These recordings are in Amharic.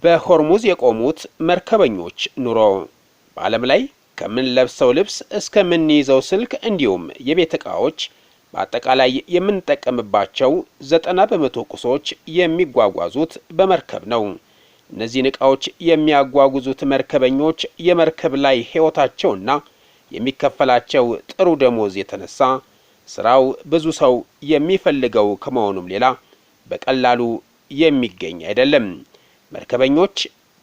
በሆርሙዝ የቆሙት መርከበኞች ኑሮ በዓለም ላይ ከምን ለብሰው ልብስ እስከ ምን ይዘው ስልክ እንዲሁም የቤት ዕቃዎች በአጠቃላይ የምንጠቀምባቸው 90% ቁሶች የሚጓጓዙት በመርከብ ነው። እነዚህን ዕቃዎች የሚያጓጉዙት መርከበኞች የመርከብ ላይ ሕይወታቸውና የሚከፈላቸው ጥሩ ደሞዝ የተነሳ ስራው ብዙ ሰው የሚፈልገው ከመሆኑም ሌላ በቀላሉ የሚገኝ አይደለም። መርከበኞች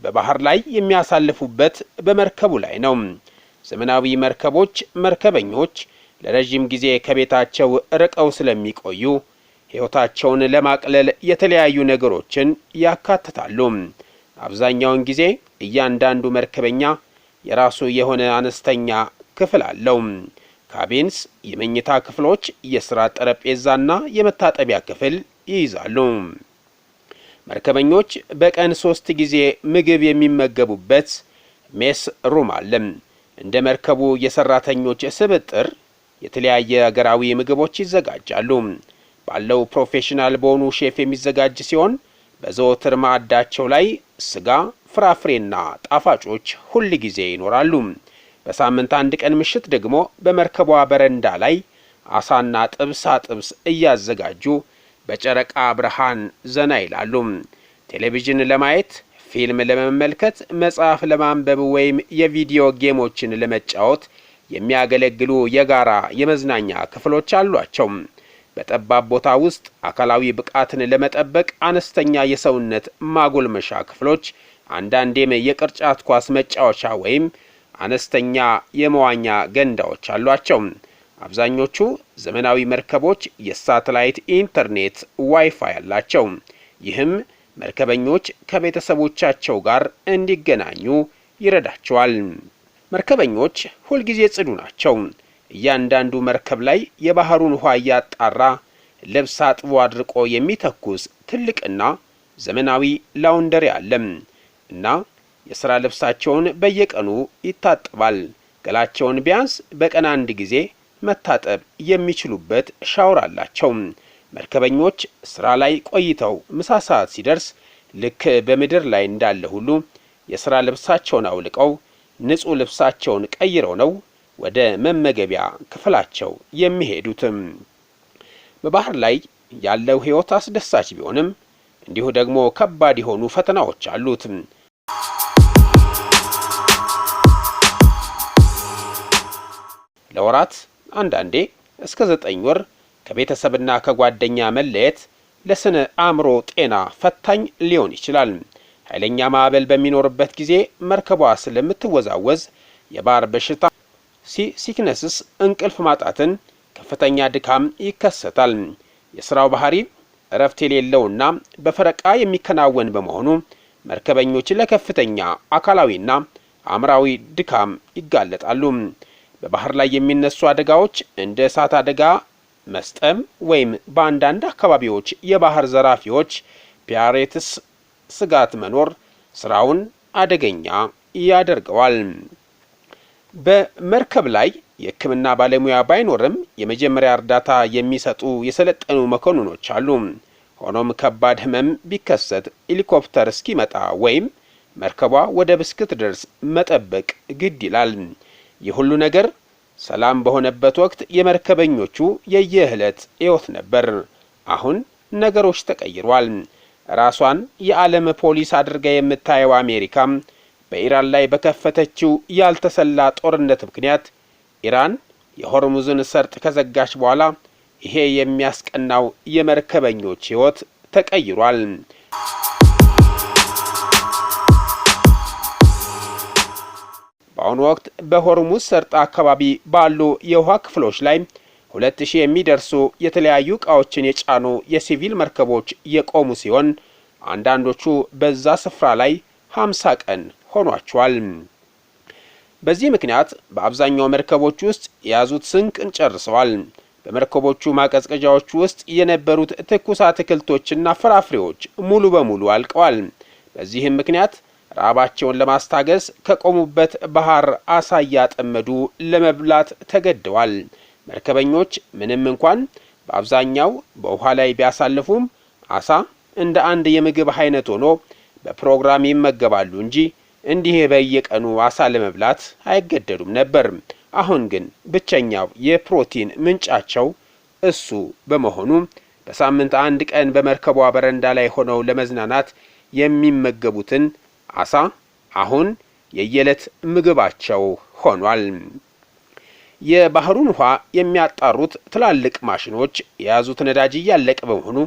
በባህር ላይ የሚያሳልፉበት በመርከቡ ላይ ነው። ዘመናዊ መርከቦች መርከበኞች ለረጅም ጊዜ ከቤታቸው ርቀው ስለሚቆዩ ሕይወታቸውን ለማቅለል የተለያዩ ነገሮችን ያካትታሉ። አብዛኛውን ጊዜ እያንዳንዱ መርከበኛ የራሱ የሆነ አነስተኛ ክፍል አለው። ካቢንስ፣ የመኝታ ክፍሎች፣ የሥራ ጠረጴዛና የመታጠቢያ ክፍል ይይዛሉ። መርከበኞች በቀን 3 ጊዜ ምግብ የሚመገቡበት ሜስ ሩም አለ። እንደ መርከቡ የሰራተኞች ስብጥር የተለያየ ሀገራዊ ምግቦች ይዘጋጃሉ። ባለው ፕሮፌሽናል በሆኑ ሼፍ የሚዘጋጅ ሲሆን በዘወትር ማዕዳቸው ላይ ስጋ፣ ፍራፍሬና ጣፋጮች ሁል ጊዜ ይኖራሉ። በሳምንት አንድ ቀን ምሽት ደግሞ በመርከቧ በረንዳ ላይ አሳና ጥብስ እያዘጋጁ በጨረቃ ብርሃን ዘና ይላሉ። ቴሌቪዥን ለማየት፣ ፊልም ለመመልከት፣ መጽሐፍ ለማንበብ ወይም የቪዲዮ ጌሞችን ለመጫወት የሚያገለግሉ የጋራ የመዝናኛ ክፍሎች አሏቸው። በጠባብ ቦታ ውስጥ አካላዊ ብቃትን ለመጠበቅ አነስተኛ የሰውነት ማጎልመሻ ክፍሎች፣ አንዳንዴም የቅርጫት ኳስ መጫወቻ ወይም አነስተኛ የመዋኛ ገንዳዎች አሏቸው። አብዛኞቹ ዘመናዊ መርከቦች የሳተላይት ኢንተርኔት ዋይፋይ አላቸው። ይህም መርከበኞች ከቤተሰቦቻቸው ጋር እንዲገናኙ ይረዳቸዋል። መርከበኞች ሁልጊዜ ጽዱ ናቸው። እያንዳንዱ መርከብ ላይ የባህሩን ውሃ እያጣራ ልብስ አጥቦ አድርቆ የሚተኩስ ትልቅና ዘመናዊ ላውንደሪ አለ እና የሥራ ልብሳቸውን በየቀኑ ይታጠባል። ገላቸውን ቢያንስ በቀን 1 ጊዜ መታጠብ የሚችሉበት ሻወር አላቸው። መርከበኞች ስራ ላይ ቆይተው ምሳ ሰዓት ሲደርስ ልክ በምድር ላይ እንዳለ ሁሉ የሥራ ልብሳቸውን አውልቀው ንጹህ ልብሳቸውን ቀይረው ነው ወደ መመገቢያ ክፍላቸው የሚሄዱትም። በባህር ላይ ያለው ሕይወት አስደሳች ቢሆንም እንዲሁ ደግሞ ከባድ የሆኑ ፈተናዎች አሉት። ለወራት አንዳንዴ እስከ 9 ወር ከቤተሰብና ከጓደኛ መለየት ለስነ አእምሮ ጤና ፈታኝ ሊሆን ይችላል። ኃይለኛ ማዕበል በሚኖርበት ጊዜ መርከቧ ስለምትወዛወዝ የባህር በሽታ ሲክነስስ፣ እንቅልፍ ማጣትን፣ ከፍተኛ ድካም ይከሰታል። የሥራው ባህሪ እረፍት የሌለውና በፈረቃ የሚከናወን በመሆኑ መርከበኞች ለከፍተኛ አካላዊና አእምራዊ ድካም ይጋለጣሉ። በባህር ላይ የሚነሱ አደጋዎች እንደ እሳት አደጋ፣ መስጠም ወይም በአንዳንድ አካባቢዎች የባህር ዘራፊዎች ፒራትስ ስጋት መኖር ስራውን አደገኛ ያደርገዋል። በመርከብ ላይ የሕክምና ባለሙያ ባይኖርም የመጀመሪያ እርዳታ የሚሰጡ የሰለጠኑ መኮንኖች አሉ። ሆኖም ከባድ ህመም ቢከሰት ሄሊኮፕተር እስኪመጣ ወይም መርከቧ ወደብ እስክትደርስ መጠበቅ ግድ ይላል። ይህ ሁሉ ነገር ሰላም በሆነበት ወቅት የመርከበኞቹ የየዕለት ሕይወት ነበር። አሁን ነገሮች ተቀይሯል። ራሷን የዓለም ፖሊስ አድርጋ የምታየው አሜሪካ በኢራን ላይ በከፈተችው ያልተሰላ ጦርነት ምክንያት ኢራን የሆርሙዝን ሰርጥ ከዘጋች በኋላ ይሄ የሚያስቀናው የመርከበኞች ሕይወት ተቀይሯል። በአሁኑ ወቅት በሆርሙዝ ሰርጥ አካባቢ ባሉ የውሃ ክፍሎች ላይ 2000 የሚደርሱ የተለያዩ ዕቃዎችን የጫኑ የሲቪል መርከቦች የቆሙ ሲሆን አንዳንዶቹ በዛ ስፍራ ላይ 50 ቀን ሆኗቸዋል። በዚህ ምክንያት በአብዛኛው መርከቦች ውስጥ የያዙት ስንቅን ጨርሰዋል። በመርከቦቹ ማቀዝቀዣዎች ውስጥ የነበሩት ትኩስ አትክልቶችና ፍራፍሬዎች ሙሉ በሙሉ አልቀዋል። በዚህም ምክንያት ራባቸውን ለማስታገስ ከቆሙበት ባህር አሳ እያጠመዱ ለመብላት ተገደዋል። መርከበኞች ምንም እንኳን በአብዛኛው በውሃ ላይ ቢያሳልፉም አሳ እንደ አንድ የምግብ አይነት ሆኖ በፕሮግራም ይመገባሉ እንጂ እንዲህ በየቀኑ አሳ ለመብላት አይገደዱም ነበር። አሁን ግን ብቸኛው የፕሮቲን ምንጫቸው እሱ በመሆኑ በሳምንት አንድ ቀን በመርከቧ በረንዳ ላይ ሆነው ለመዝናናት የሚመገቡትን አሳ አሁን የየዕለት ምግባቸው ሆኗል። የባህሩን ውሃ የሚያጣሩት ትላልቅ ማሽኖች የያዙት ነዳጅ እያለቀ በመሆኑ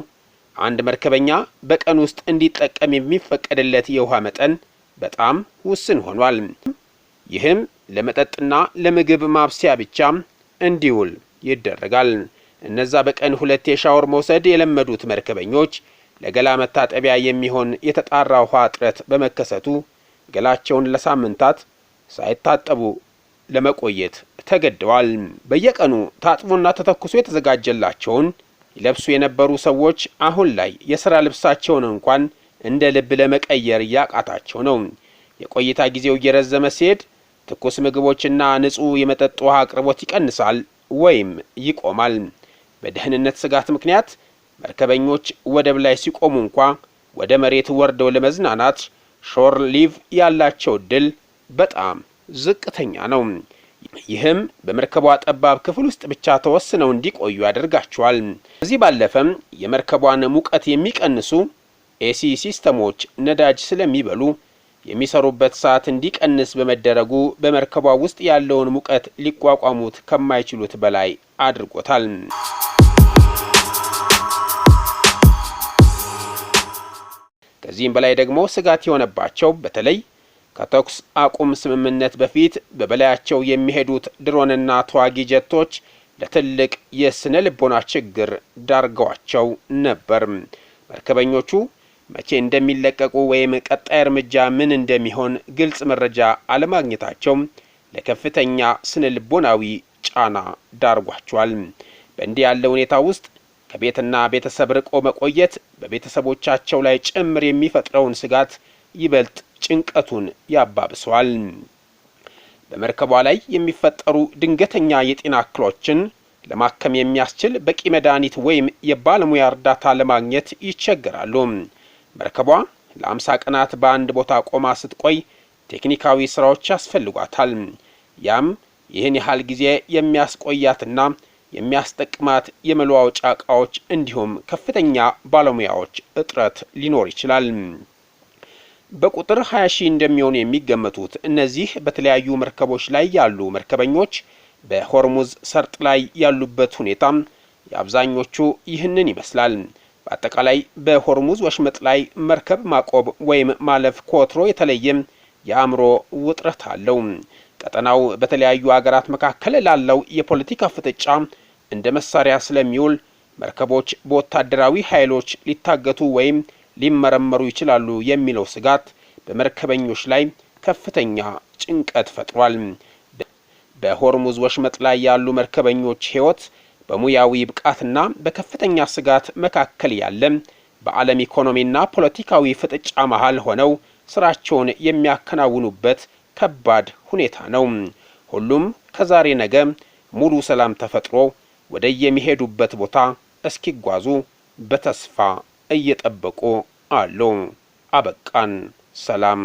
አንድ መርከበኛ በቀን ውስጥ እንዲጠቀም የሚፈቀድለት የውሃ መጠን በጣም ውስን ሆኗል። ይህም ለመጠጥና ለምግብ ማብሰያ ብቻ እንዲውል ይደረጋል። እነዛ በቀን 2 የሻወር መውሰድ የለመዱት መርከበኞች ለገላ መታጠቢያ የሚሆን የተጣራ ውሃ እጥረት በመከሰቱ ገላቸውን ለሳምንታት ሳይታጠቡ ለመቆየት ተገደዋል። በየቀኑ ታጥቦና ተተኩሶ የተዘጋጀላቸውን ይለብሱ የነበሩ ሰዎች አሁን ላይ የሥራ ልብሳቸውን እንኳን እንደ ልብ ለመቀየር ያቃታቸው ነው። የቆይታ ጊዜው እየረዘመ ሲሄድ ትኩስ ምግቦችና ንጹህ የመጠጥ ውሃ አቅርቦት ይቀንሳል ወይም ይቆማል። በደህንነት ስጋት ምክንያት መርከበኞች ወደብ ላይ ሲቆሙ እንኳ ወደ መሬት ወርደው ለመዝናናት ሾር ሊቭ ያላቸው እድል በጣም ዝቅተኛ ነው። ይህም በመርከቧ ጠባብ ክፍል ውስጥ ብቻ ተወስነው እንዲቆዩ ያደርጋቸዋል። ከዚህ ባለፈም የመርከቧን ሙቀት የሚቀንሱ ኤሲ ሲስተሞች ነዳጅ ስለሚበሉ የሚሰሩበት ሰዓት እንዲቀንስ በመደረጉ በመርከቧ ውስጥ ያለውን ሙቀት ሊቋቋሙት ከማይችሉት በላይ አድርጎታል። ከዚህም በላይ ደግሞ ስጋት የሆነባቸው በተለይ ከተኩስ አቁም ስምምነት በፊት በበላያቸው የሚሄዱት ድሮንና ተዋጊ ጀቶች ለትልቅ የስነ ልቦና ችግር ዳርገዋቸው ነበር። መርከበኞቹ መቼ እንደሚለቀቁ ወይም ቀጣይ እርምጃ ምን እንደሚሆን ግልጽ መረጃ አለማግኘታቸው ለከፍተኛ ስነ ልቦናዊ ጫና ዳርጓቸዋል። በእንዲህ ያለ ሁኔታ ውስጥ ከቤትና ቤተሰብ ርቆ መቆየት በቤተሰቦቻቸው ላይ ጭምር የሚፈጥረውን ስጋት ይበልጥ ጭንቀቱን ያባብሰዋል። በመርከቧ ላይ የሚፈጠሩ ድንገተኛ የጤና እክሎችን ለማከም የሚያስችል በቂ መድኃኒት ወይም የባለሙያ እርዳታ ለማግኘት ይቸገራሉ። መርከቧ ለ50 ቀናት በአንድ ቦታ ቆማ ስትቆይ ቴክኒካዊ ስራዎች ያስፈልጓታል። ያም ይህን ያህል ጊዜ የሚያስቆያትና የሚያስጠቅማት የመለዋወጫ ዕቃዎች እንዲሁም ከፍተኛ ባለሙያዎች እጥረት ሊኖር ይችላል። በቁጥር 20 ሺህ እንደሚሆኑ የሚገመቱት እነዚህ በተለያዩ መርከቦች ላይ ያሉ መርከበኞች በሆርሙዝ ሰርጥ ላይ ያሉበት ሁኔታ የአብዛኞቹ ይህንን ይመስላል። በአጠቃላይ በሆርሙዝ ወሽመጥ ላይ መርከብ ማቆም ወይም ማለፍ ከወትሮ የተለየ የአእምሮ ውጥረት አለው። ቀጠናው በተለያዩ አገራት መካከል ላለው የፖለቲካ ፍጥጫ እንደ መሳሪያ ስለሚውል መርከቦች በወታደራዊ ኃይሎች ሊታገቱ ወይም ሊመረመሩ ይችላሉ የሚለው ስጋት በመርከበኞች ላይ ከፍተኛ ጭንቀት ፈጥሯል። በሆርሙዝ ወሽመጥ ላይ ያሉ መርከበኞች ሕይወት በሙያዊ ብቃትና በከፍተኛ ስጋት መካከል ያለ በዓለም ኢኮኖሚና ፖለቲካዊ ፍጥጫ መሃል ሆነው ስራቸውን የሚያከናውኑበት ከባድ ሁኔታ ነው። ሁሉም ከዛሬ ነገ ሙሉ ሰላም ተፈጥሮ ወደ የሚሄዱበት ቦታ እስኪጓዙ በተስፋ እየጠበቁ አሉ። አበቃን። ሰላም።